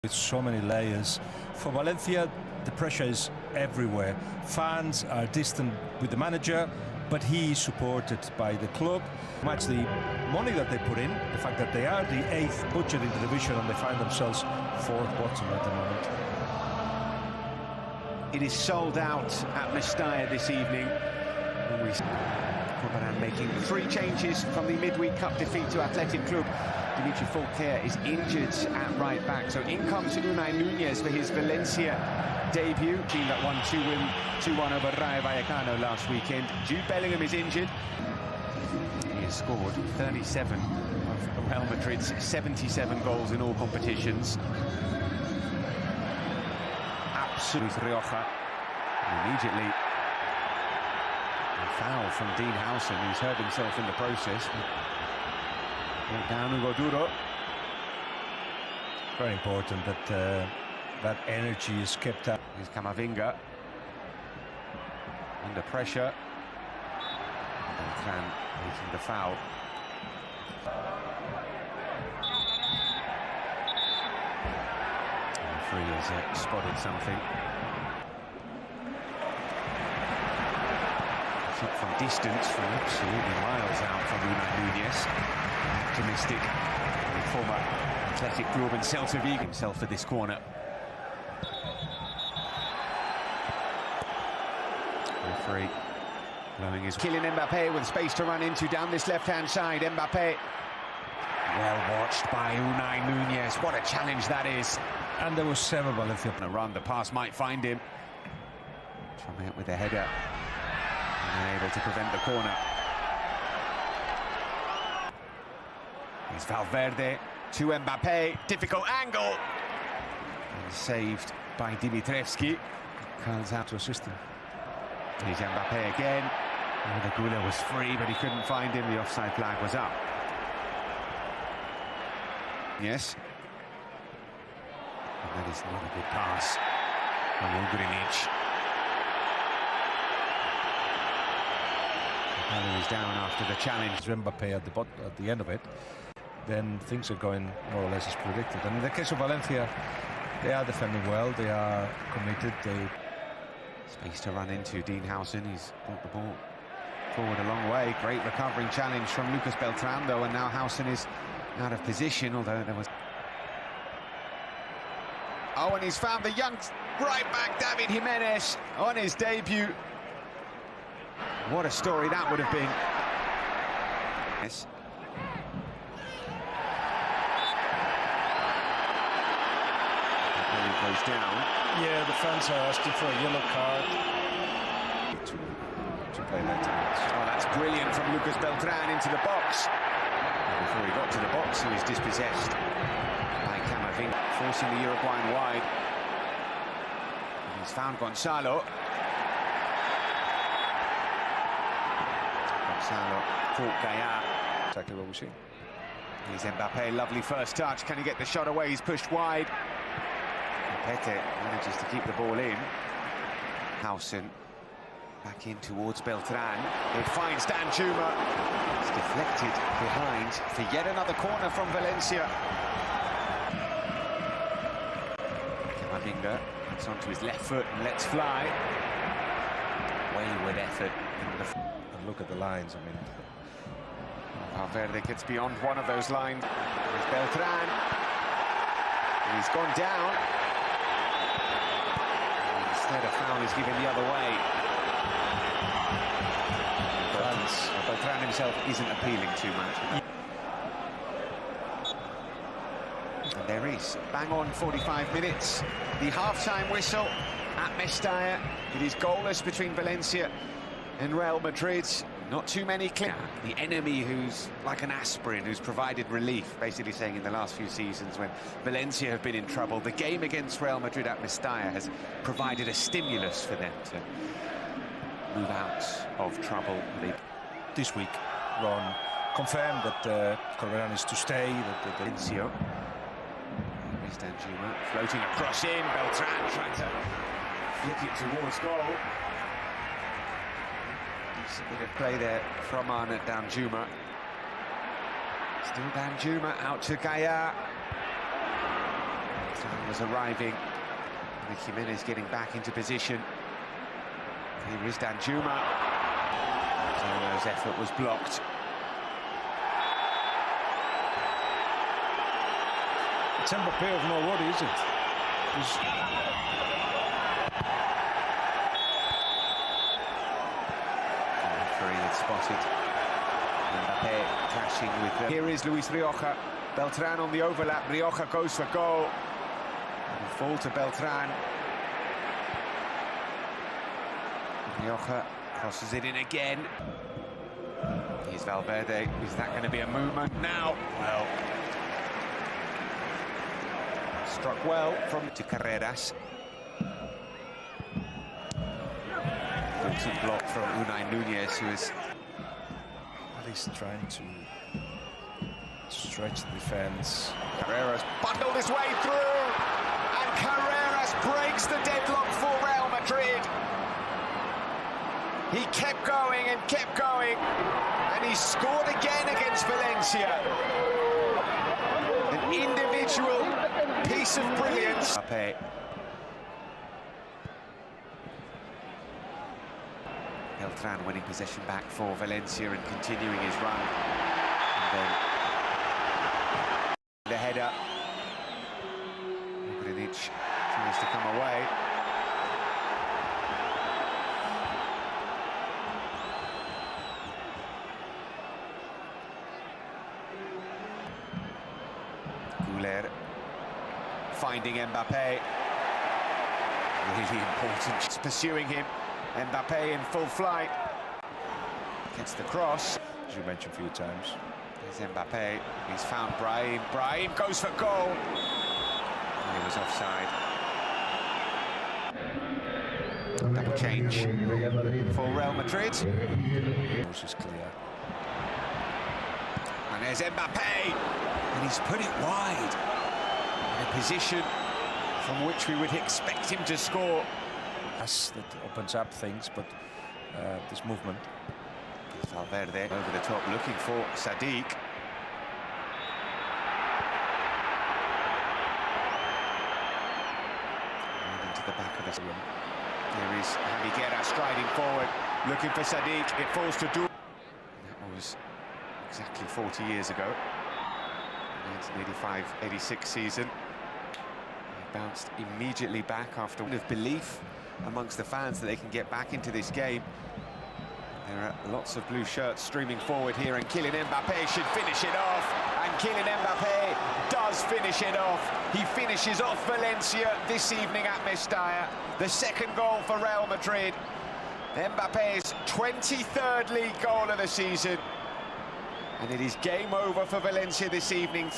It's so many layers. For Valencia, the pressure is everywhere. Fans are distant with the manager, but he is supported by the club. Much the money that they put in, the fact that they are the 8th budget in the division and they find themselves 4th bottom at the moment. It is sold out at Mestalla this evening. Corberan making 3 changes from the midweek cup defeat to Athletic Club. Dimitri Folcaire is injured at right back, so in comes Unai Núñez for his Valencia debut. Team that won 2-1 over Rayo Vallecano last weekend. Jude Bellingham is injured. He has scored 37 of Real Madrid's 77 goals in all competitions. Absolutely Rioja. And immediately a foul from Dean Howson, who's hurt himself in the process. Down Hugo Duro. Very important that that energy is kept up. Here's Camavinga under pressure. Beltran making the foul. The referee has spotted something. Shot from distance, from absolutely miles out from Unai Núñez. Optimistic, the former Athletic Club and Celta Vigo himself for this corner. Referee blowing his... Kylian Mbappé with space to run into down this left-hand side. Mbappé, well watched by Unai Núñez. What a challenge that is. And there was several Valencia. A run, the pass might find him. Trying out with the header. And able to prevent the corner. Here's Valverde to Mbappé. Difficult angle. And saved by Dimitrievski. Curls out to assist him. Here's Mbappé again. Oh, the Gula was free, but he couldn't find him. The offside flag was up. Yes. And that is not a good pass from Ugrinic. He was down after the challenge. Mbappé at the end of it, then things are going more or less as predicted. And in the case of Valencia, they are defending well, they are committed. Space to run into Dean Howson. He's brought the ball forward a long way. Great recovering challenge from Lucas Beltran, though, and now Howson is out of position, although there was... Oh, and he's found the young right back, David Jimenez, on his debut. What a story that would have been. Yes. He goes down. Yeah, the fans are asking for a yellow card to play later. Oh, that's brilliant from Lucas Beltran into the box. And before he got to the box, he was dispossessed by Camavinga, forcing the Uruguayan wide. And he's found Gonzalo. Gonzalo caught Gaia. Exactly what we see. Here's Mbappé, lovely first touch. Can he get the shot away? He's pushed wide. Pete manages to keep the ball in. Howson back in towards Beltran. It finds Danjuma. It's deflected behind for yet another corner from Valencia. Camavinga gets onto his left foot and lets fly. Wayward effort. And look at the lines, I mean. Valverde gets beyond one of those lines. There's Beltran. And he's gone down. Instead, a foul is given the other way. Beltran himself isn't appealing too much. And there is bang on 45 minutes. The half-time whistle at Mestalla. It is goalless between Valencia and Real Madrid. Not too many clear. The enemy who's like an aspirin, who's provided relief, basically saying in the last few seasons when Valencia have been in trouble, the game against Real Madrid at Mestalla has provided a stimulus for them to move out of trouble. This week, Ron confirmed that Corberan is to stay. That Valencia. Here's Danjuma floating across in. Beltran trying to flick it towards goal. A bit of play there from Arnaud Danjuma. Still Danjuma out to Gaia. Time was arriving. Jimenez getting back into position. Here is Danjuma. Zoro's effort was blocked. It's Mbappé of no worry, is it? Referee had spotted Mbappé clashing with them. Here is Luis Rioja. Beltran on the overlap. Rioja goes for goal. And fall to Beltran. Rioja crosses it in again. Here's Valverde. Is that going to be a movement now? Well, struck well from to Carreras. Good block from Unai Nunez, who is at least trying to stretch the defence. Carreras bundled his way through, and Carreras breaks the deadlock for Real Madrid. He kept going and kept going, and he scored again against Valencia. An individual piece of brilliance. Beltran winning possession back for Valencia and continuing his run. And then the header. Grinic tries to come away. Guler finding Mbappé. Really important. Just pursuing him. Mbappé in full flight. Gets the cross. As you mentioned a few times. There's Mbappé. He's found Brahim. Brahim goes for goal. And he was offside. Double change for Real Madrid. This is clear. And there's Mbappé. And he's put it wide. In a position from which we would expect him to score. That opens up things, but this movement. Valverde over the top, looking for Sadiq. Right into the back of his room. Here is Javi Guerra striding forward, looking for Sadiq. It falls to Do. That was exactly 40 years ago, 1985-86 season. He bounced immediately back after of belief amongst the fans that they can get back into this game. There are lots of blue shirts streaming forward here, and Kylian Mbappé should finish it off. And Kylian Mbappé does finish it off. He finishes off Valencia this evening at Mestalla. The second goal for Real Madrid. Mbappé's 23rd league goal of the season. And it is game over for Valencia this evening.